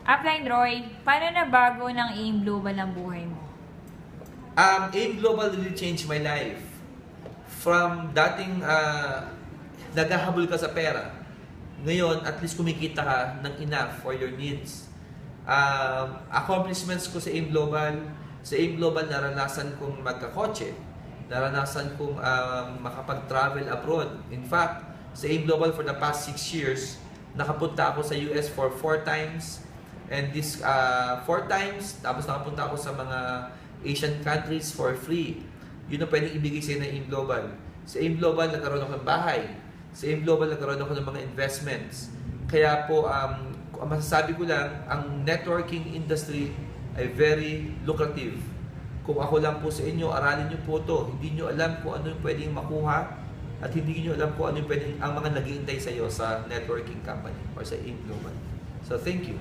Upline Roy, paano na bago ng AIM Global ang buhay mo? AIM Global really changed my life. From dating naghahabol ka sa pera, ngayon at least kumikita ka ng enough for your needs. Accomplishments ko sa AIM Global, naranasan kong magkakotse, naranasan kong makapag-travel abroad. In fact, sa AIM Global for the past 6 years, nakapunta ako sa US for 4 times. And this 4 times, tapos nakapunta ako sa mga Asian countries for free. Yun ang pwedeng ibigay sa'yo ng AIM Global. Sa AIM Global, nagkaroon ako ng bahay. Sa AIM Global, nagkaroon ako ng mga investments. Kaya po, masasabi ko lang, ang networking industry ay very lucrative. Kung ako lang po sa inyo, aralin nyo po ito. Hindi nyo alam kung ano yung pwedeng makuha at hindi nyo alam kung ano yung pwedeng ang mga nag-iintay sa iyo sa networking company or sa AIM Global. So, thank you.